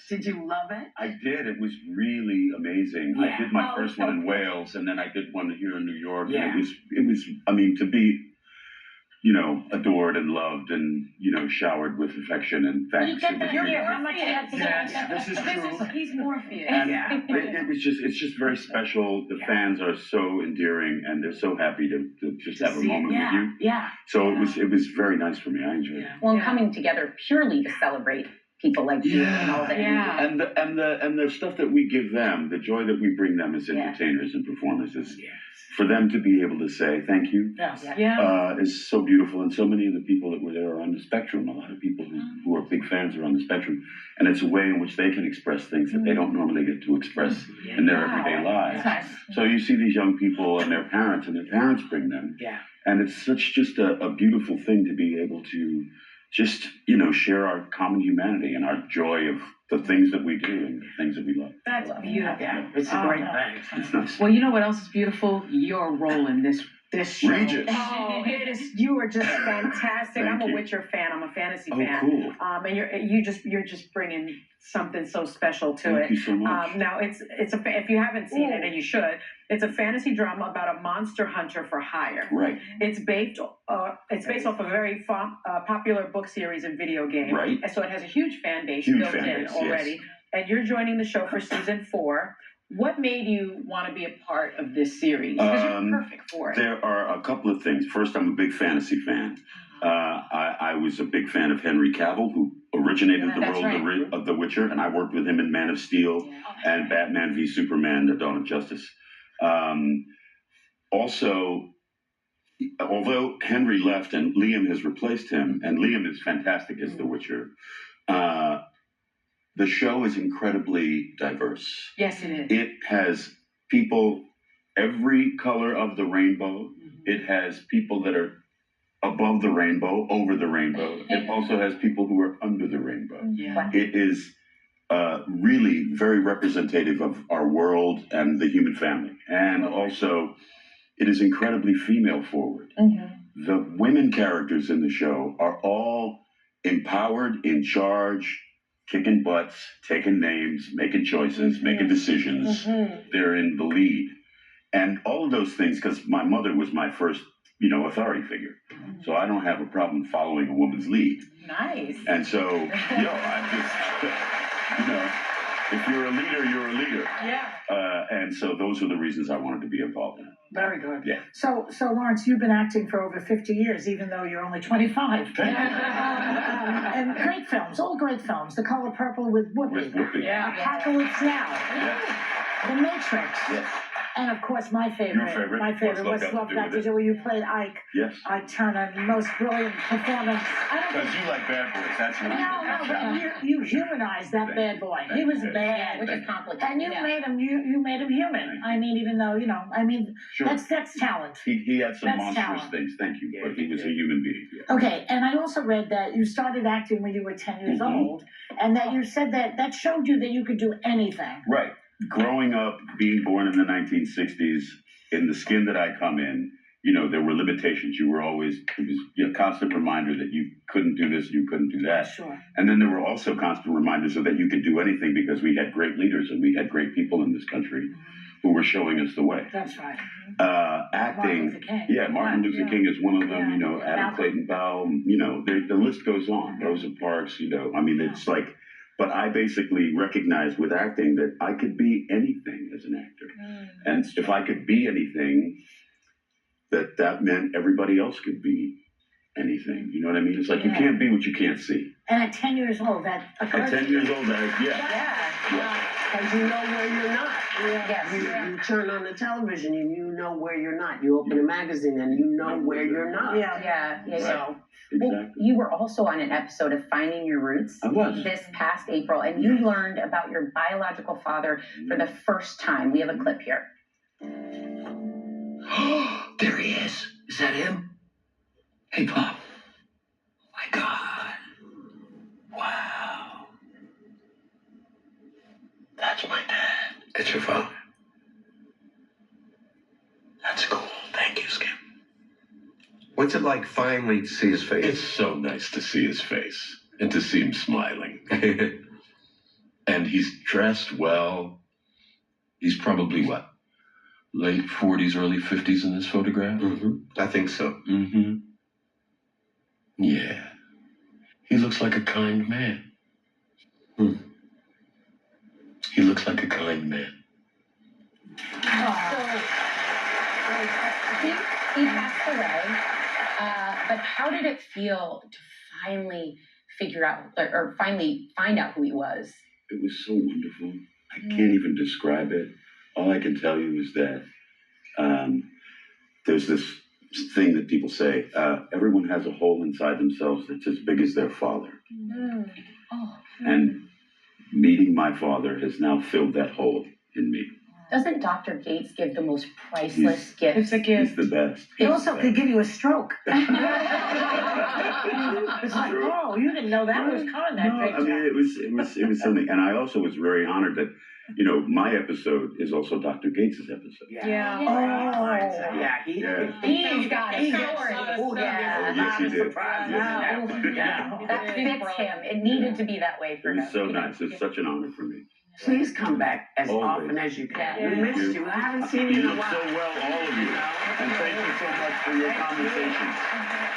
Did you love it? I did. It was really amazing. Yeah. I did my first one in Wales, and then I did one here in New York. Yeah. And it was. I mean, to be, adored and loved and, showered with affection and thanks. You get that here. How much you have to Yes, this is true. He's Morpheus. And it's just very special. The fans are so endearing, and they're so happy to just have a moment with you. Yeah. So it was very nice for me. I enjoyed it. Well, coming together purely to celebrate people like you and all that. Yeah. And the stuff that we give them, the joy that we bring them as entertainers and performers is for them to be able to say thank you. Is so beautiful. And so many of the people that were there are on the spectrum. A lot of people who are big fans are on the spectrum, and it's a way in which they can express things that they don't normally get to express in their everyday lives. So you see these young people and their parents bring them. Yeah. And it's just a beautiful thing to be able to just, share our common humanity and our joy of the things that we do and the things that we love. That's beautiful. Yeah, it's a great thing. It's nice. Well, you know what else is beautiful? Your role in this show. Regis. Oh, it is. You are just fantastic. Thank I'm a you. Witcher fan. I'm a fantasy Oh, fan. cool. And you're just bringing something so special to it. Thank you so much. Now it's if you haven't seen it, and you should, it's a fantasy drama about a monster hunter for hire. Right. It's based off a very popular book series and video game. Right. And so it has a huge fan base Huge built fan in base, already. yes. And you're joining the show for season 4. What made you want to be a part of this series? Because you're perfect for it. There are a couple of things. First, I'm a big fantasy fan. I was a big fan of Henry Cavill, who originated the world of The Witcher, and I worked with him in Man of Steel and Batman v Superman: The Dawn of Justice. Also, although Henry left and Liam has replaced him, and Liam is fantastic as The Witcher, the show is incredibly diverse. Yes, it is. It has people every color of the rainbow. It has people that are above the rainbow, over the rainbow. It also has people who are under the rainbow. Yeah. It is really very representative of our world and the human family. And also, it is incredibly female forward. The women characters in the show are all empowered, in charge, kicking butts, taking names, making choices, making decisions. They're in the lead. And all of those things, because my mother was my first, authority figure. So I don't have a problem following a woman's lead. Nice. And so, I just, if you're a leader, you're a leader. Yeah. And so those are the reasons I wanted to be involved in it. Very good. Yeah. So Laurence, you've been acting for over 50 years, even though you're only 25. And great films, all great films. The Color Purple with Whoopi. Yeah. Apocalypse Now. Yeah. The Matrix. Yes. And of course, my favorite. Your favorite? My favorite was Love Got to Do, where you played Ike. Yes. Ike Turner, most brilliant performance. Because you like bad boys, that's what but you humanized that bad boy. He was bad. Which is complicated. And you made him you made him human. I mean, even though, Sure. that's talent. He had some That's monstrous talent. things, thank you, but he was a human being. Yeah. Okay, and I also read that you started acting when you were 10 years old, and that you said that showed you that you could do anything. Right. Growing up, being born in the 1960s, in the skin that I come in, there were limitations. It was a constant reminder that you couldn't do this, you couldn't do that. Sure. And then there were also constant reminders of that you could do anything because we had great leaders and we had great people in this country who were showing us the way. That's right. Acting, Martin Luther King. yeah, Martin Luther King is one of them. Yeah. Adam Clayton Powell. The list goes on. Rosa Parks. It's like. But I basically recognized with acting that I could be anything as an actor, and if I could be anything, that meant everybody else could be anything. You know what I mean? It's like you can't be what you can't see. And at 10 years old, that occurred. At 10 years old, Because you know where you're not. You turn on the television and you know where you're not. You open a magazine and you know where you're not. So. Exactly. Well, you were also on an episode of Finding Your Roots I was. this past April, and you learned about your biological father for the first time. We have a clip here. There he is. Is that him? Hey, Pop. Oh, my God. Wow. That's my dad. It's your father. That's cool. Thank you, Skip. What's it like finally to see his face? It's so nice to see his face and to see him smiling. And and he's dressed well. He's probably what? Late 40s, early 50s in this photograph? I think so. Yeah. He looks like a kind man. He looks like a kind man. So, he passed away, but how did it feel to finally figure out, or finally find out who he was? It was so wonderful. I can't even describe it. All I can tell you is that there's this thing that people say, everyone has a hole inside themselves that's as big as their father. And meeting my father has now filled that hole in me. Doesn't Dr. Gates give the most priceless gift? It's a gift. He's the best. He also could give you a stroke. It's like, True. oh, you didn't know that was coming that No, great I mean, it was something. And I also was very honored that, you know, my episode is also Dr. Gates' episode. Yeah. He's got a story. Oh, yes, he did. That fits him. It needed to be that way for It him. was so nice. It's such an honor for me. Please come back as Always. often as you can. Yeah. We missed you. I haven't seen you You in a look while. so well, all of you. And thank you so much for your conversation.